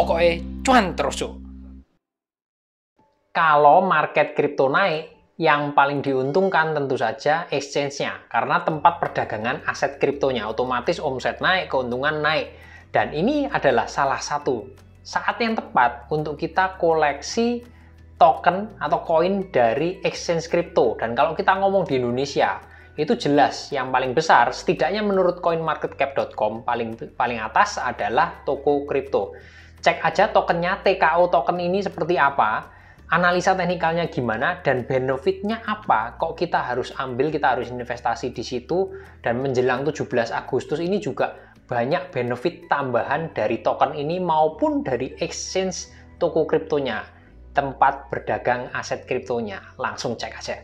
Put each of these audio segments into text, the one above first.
pokoknya cuan terus Cuk. Kalau market kripto naik, yang paling diuntungkan tentu saja exchange-nya, karena tempat perdagangan aset kriptonya, otomatis omset naik, keuntungan naik. Dan ini adalah salah satu saat yang tepat untuk kita koleksi token atau koin dari exchange kripto. Dan kalau kita ngomong di Indonesia, itu jelas yang paling besar, setidaknya menurut coinmarketcap.com, paling atas adalah Toko Kripto. Cek aja tokennya, TKO token ini seperti apa, analisa teknikalnya gimana, dan benefitnya apa. Kok kita harus ambil, kita harus investasi di situ. Dan menjelang 17 Agustus ini juga banyak benefit tambahan dari token ini maupun dari exchange toko kriptonya, tempat berdagang aset kriptonya. Langsung cek aja.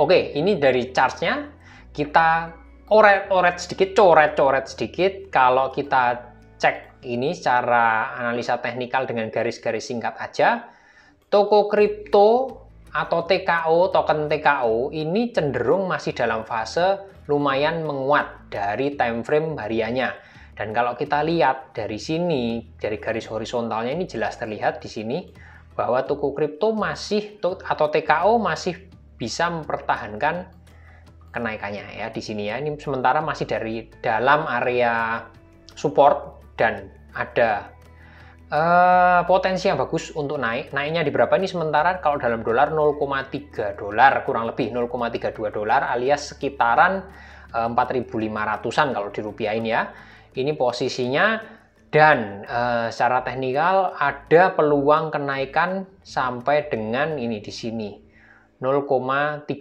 Oke, ini dari chartnya. Kita coret sedikit. Kalau kita cek ini secara analisa teknikal dengan garis-garis singkat aja, toko kripto atau TKO, token TKO ini cenderung masih dalam fase lumayan menguat dari time frame hariannya. Dan kalau kita lihat dari sini, dari garis horizontalnya ini jelas terlihat di sini bahwa toko kripto masih atau TKO masih bisa mempertahankan kenaikannya ya di sini ya. Ini sementara masih dari dalam area support dan ada potensi yang bagus untuk naiknya di berapa ini sementara kalau dalam dolar 0,3 dolar kurang lebih 0,32 dolar alias sekitaran 4.500-an kalau dirupiahin ya. Ini posisinya dan secara teknikal ada peluang kenaikan sampai dengan ini di sini 0,38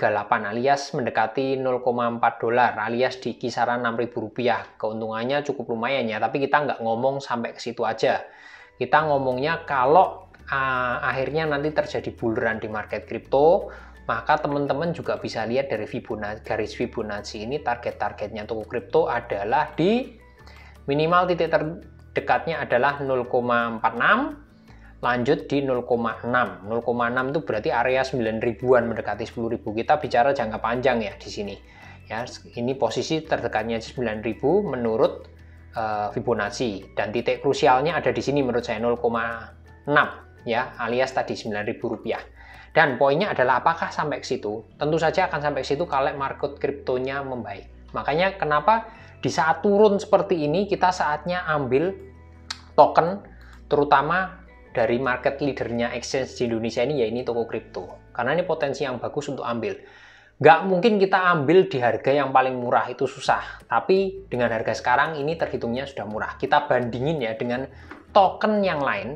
alias mendekati 0,4 dolar alias di kisaran 6.000 rupiah. Keuntungannya cukup lumayan ya, tapi kita nggak ngomong sampai ke situ aja. Kita ngomongnya kalau akhirnya nanti terjadi bull run di market kripto, maka teman-teman juga bisa lihat dari garis Fibonacci ini target-targetnya toko kripto adalah di minimal titik terdekatnya adalah 0,46, lanjut di 0,6. 0,6 itu berarti area 9.000-an mendekati 10.000. Kita bicara jangka panjang ya di sini. Ya, ini posisi terdekatnya 9.000 menurut Fibonacci dan titik krusialnya ada di sini menurut saya 0,6 ya, alias tadi 9.000 rupiah. Dan poinnya adalah apakah sampai ke situ? Tentu saja akan sampai ke situ kalau market kriptonya membaik. Makanya kenapa di saat turun seperti ini kita saatnya ambil token terutama dari market leadernya exchange di Indonesia ini, ya ini toko kripto. Karena ini potensi yang bagus untuk ambil. Nggak mungkin kita ambil di harga yang paling murah, itu susah. Tapi dengan harga sekarang ini terhitungnya sudah murah. Kita bandingin ya dengan token yang lain.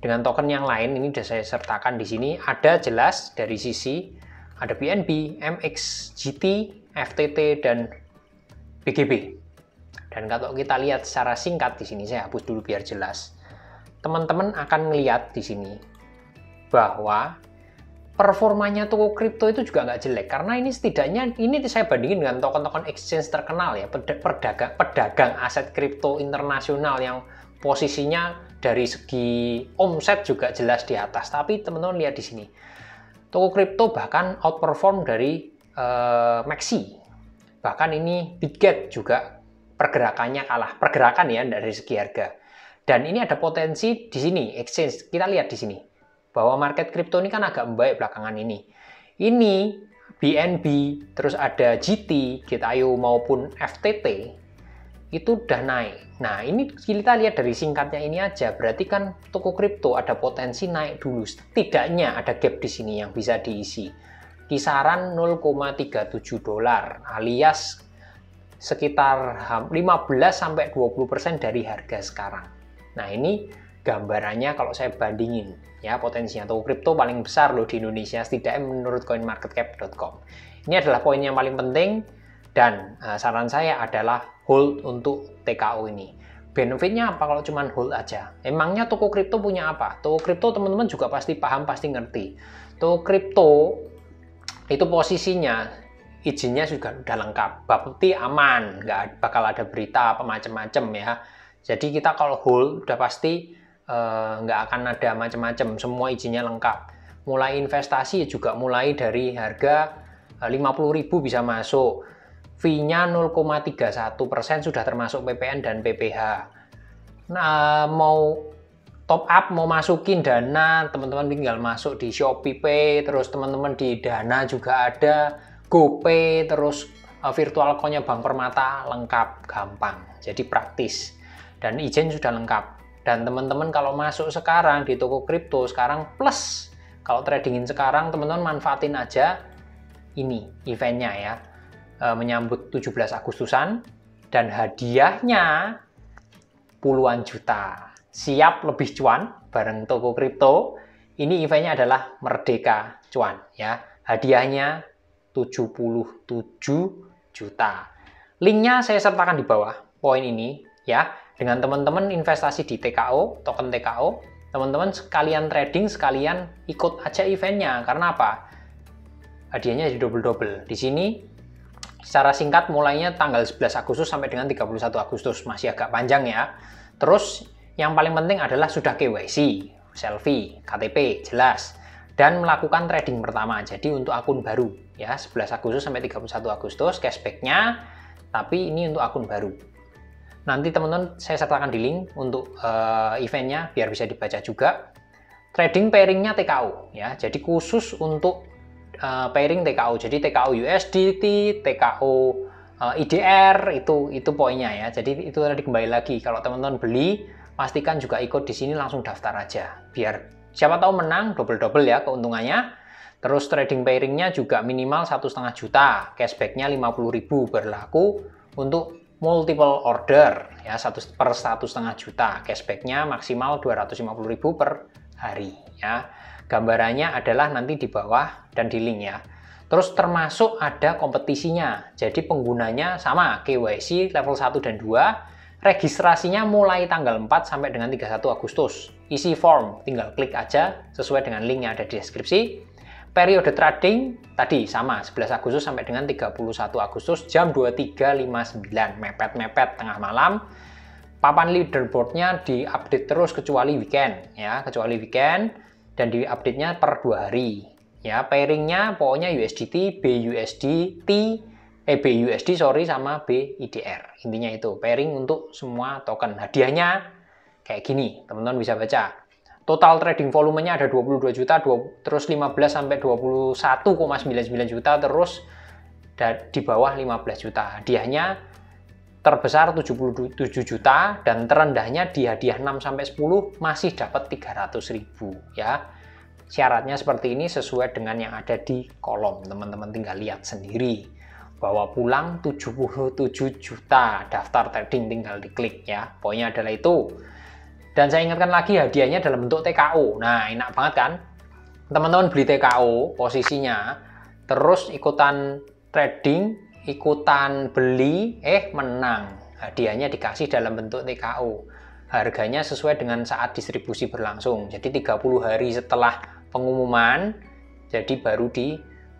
Dengan token yang lain, ini sudah saya sertakan di sini. Ada jelas dari sisi, ada BNB, MX, GT, FTT, dan BGB. Dan kalau kita lihat secara singkat di sini, saya hapus dulu biar jelas. Teman-teman akan melihat di sini bahwa performanya toko kripto itu juga nggak jelek karena ini setidaknya ini saya bandingin dengan token-token exchange terkenal ya, pedagang aset kripto internasional yang posisinya dari segi omset juga jelas di atas. Tapi teman-teman lihat di sini toko kripto bahkan outperform dari Maxi, bahkan ini Bitget juga pergerakannya kalah, pergerakan ya dari segi harga. Dan ini ada potensi di sini, exchange. Kita lihat di sini, bahwa market kripto ini kan agak membaik belakangan ini. Ini BNB, terus ada GT, GTIO maupun FTT, itu udah naik. Nah, ini kita lihat dari singkatnya ini aja, berarti kan toko kripto ada potensi naik dulu. Setidaknya ada gap di sini yang bisa diisi. Kisaran 0,37 dolar, alias sekitar 15-20% dari harga sekarang. Nah, ini gambarannya kalau saya bandingin ya, potensinya toko kripto paling besar loh di Indonesia setidaknya menurut coinmarketcap.com. Ini adalah poin yang paling penting dan saran saya adalah hold untuk TKO ini. Benefitnya apa kalau cuman hold aja? Emangnya toko kripto punya apa? Toko kripto teman-teman juga pasti paham, pasti ngerti. Toko kripto itu posisinya izinnya juga udah lengkap, bapeti aman, nggak bakal ada berita apa macem-macem ya. Jadi kita kalau hold udah pasti nggak akan ada macam-macam, semua izinnya lengkap. Mulai investasi juga mulai dari harga 50.000 bisa masuk. Fee-nya 0,31% sudah termasuk PPN dan PPh. Nah, mau top up mau masukin dana, teman-teman tinggal masuk di Shopee Pay, terus teman-teman di Dana juga ada, GoPay, terus virtual account-nya Bank Permata lengkap, gampang, jadi praktis, dan izin sudah lengkap. Dan teman-teman kalau masuk sekarang di toko kripto sekarang plus, kalau tradingin sekarang teman-teman manfaatin aja ini eventnya ya, menyambut 17 Agustusan, dan hadiahnya puluhan juta. Siap lebih cuan bareng toko kripto. Ini eventnya adalah Merdeka Cuan ya. Hadiahnya 77 juta. Linknya saya sertakan di bawah poin ini ya. Dengan teman-teman investasi di TKO, token TKO, teman-teman sekalian trading, sekalian ikut aja eventnya. Karena apa? Hadiahnya di double-double. Di sini secara singkat mulainya tanggal 11 Agustus sampai dengan 31 Agustus. Masih agak panjang ya. Terus yang paling penting adalah sudah KYC, selfie, KTP, jelas, dan melakukan trading pertama. Jadi untuk akun baru ya, 11 Agustus sampai 31 Agustus cashback-nya, tapi ini untuk akun baru. Nanti teman-teman saya sertakan di link untuk eventnya biar bisa dibaca juga. Trading pairing-nya TKO ya. Jadi khusus untuk pairing TKO. Jadi TKO USDT, TKO IDR itu poinnya ya. Jadi itu tadi kembali lagi kalau teman-teman beli pastikan juga ikut di sini, langsung daftar aja biar siapa tahu menang double-double ya keuntungannya. Terus trading pairingnya juga minimal 1,5 juta, cashbacknya 50.000, berlaku untuk multiple order ya, 1 per 1,5 juta, cashbacknya maksimal 250.000 per hari ya. Gambarannya adalah nanti di bawah dan di link ya. Terus termasuk ada kompetisinya, jadi penggunanya sama KYC level 1 dan 2. Registrasinya mulai tanggal 4 sampai dengan 31 Agustus. Isi form, tinggal klik aja sesuai dengan link yang ada di deskripsi. Periode trading tadi sama, 11 Agustus sampai dengan 31 Agustus jam 23.59, mepet-mepet tengah malam. Papan leaderboardnya diupdate terus kecuali weekend ya, kecuali weekend, dan diupdate-nya per 2 hari. Ya, pairingnya pokoknya USDT, BUSD sama BIDR. Intinya itu pairing untuk semua token. Hadiahnya kayak gini, teman-teman bisa baca. Total trading volumenya ada 22 juta, terus 15 sampai 21,99 juta, terus di bawah 15 juta. Hadiahnya terbesar 77 juta dan terendahnya di hadiah 6 sampai 10 masih dapat 300.000 ya. Syaratnya seperti ini sesuai dengan yang ada di kolom. Teman-teman tinggal lihat sendiri. Bawa pulang 77 juta, daftar trading tinggal diklik ya. Poinnya adalah itu. Dan saya ingatkan lagi hadiahnya dalam bentuk TKO. Nah, enak banget kan? Teman-teman beli TKO posisinya, terus ikutan trading, ikutan beli, menang. Hadiahnya dikasih dalam bentuk TKO. Harganya sesuai dengan saat distribusi berlangsung. Jadi 30 hari setelah pengumuman, jadi baru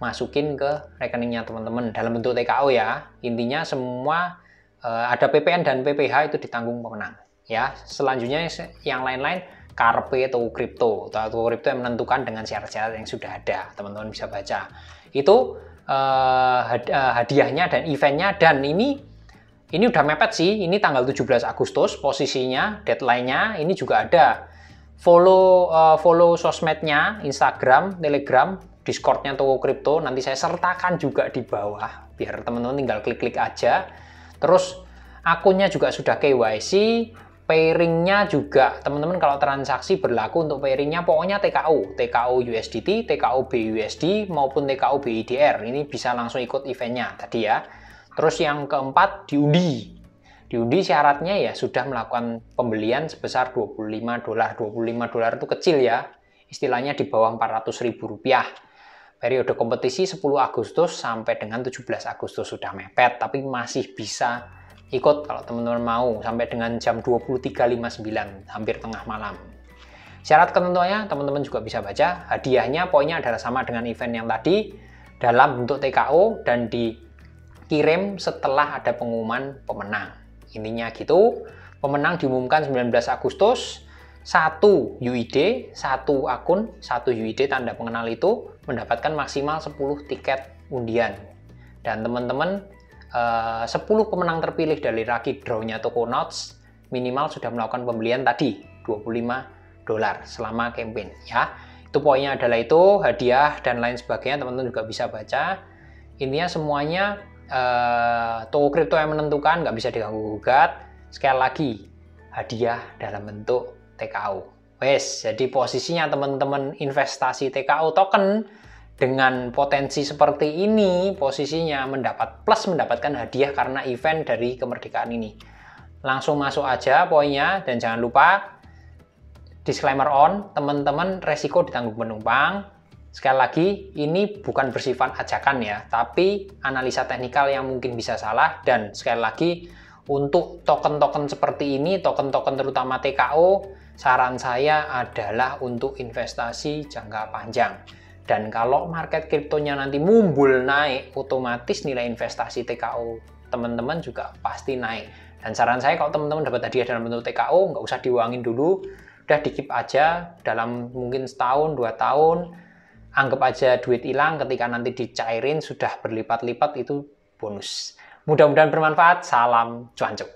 masukin ke rekeningnya teman-teman dalam bentuk TKO ya. Intinya semua ada PPN dan PPH itu ditanggung pemenang ya. Selanjutnya yang lain-lain Karpe atau kripto yang menentukan dengan syarat-syarat yang sudah ada. Teman-teman bisa baca itu hadiahnya dan eventnya. Dan ini udah mepet sih, ini tanggal 17 Agustus posisinya, deadline-nya. Ini juga ada follow sosmednya, Instagram, Telegram, Discord-nya toko kripto, nanti saya sertakan juga di bawah biar teman-teman tinggal klik-klik aja. Terus akunnya juga sudah KYC, pairingnya juga teman-teman kalau transaksi berlaku untuk pairingnya pokoknya TKO USDT, TKO BUSD maupun TKO BIDR, ini bisa langsung ikut eventnya tadi ya. Terus yang keempat diundi syaratnya ya sudah melakukan pembelian sebesar $25. $25 itu kecil ya, istilahnya di bawah Rp400.000. Periode kompetisi 10 Agustus sampai dengan 17 Agustus sudah mepet, tapi masih bisa ikut kalau teman-teman mau sampai dengan jam 23.59, hampir tengah malam. Syarat ketentuannya teman-teman juga bisa baca. Hadiahnya poinnya adalah sama dengan event yang tadi, dalam bentuk TKO dan dikirim setelah ada pengumuman pemenang. Intinya gitu, pemenang diumumkan 19 Agustus, 1 UID, 1 akun, 1 UID tanda pengenal itu mendapatkan maksimal 10 tiket undian. Dan teman-teman 10 pemenang terpilih dari lucky draw-nya toko Notes minimal sudah melakukan pembelian tadi $25. dolar selama campaign ya. Itu poinnya adalah itu, hadiah dan lain sebagainya, teman-teman juga bisa baca. Intinya semuanya toko kripto yang menentukan, nggak bisa diganggu-gugat. Sekali lagi, hadiah dalam bentuk TKO. Wes, jadi posisinya teman-teman investasi TKO token dengan potensi seperti ini, posisinya mendapatkan hadiah karena event dari kemerdekaan ini. Langsung masuk aja poinnya, dan jangan lupa disclaimer on, teman-teman, resiko ditanggung penumpang. Sekali lagi, ini bukan bersifat ajakan ya, tapi analisa teknikal yang mungkin bisa salah. Dan sekali lagi, untuk token-token seperti ini, token-token terutama TKO, saran saya adalah untuk investasi jangka panjang. Dan kalau market kriptonya nanti mumbul naik, otomatis nilai investasi TKO teman-teman juga pasti naik. Dan saran saya kalau teman-teman dapat hadiah dalam bentuk TKO, nggak usah diuangin dulu, udah di-keep aja dalam mungkin setahun, 2 tahun, anggap aja duit hilang, ketika nanti dicairin sudah berlipat-lipat, itu bonus. Mudah-mudahan bermanfaat, salam cuancuk.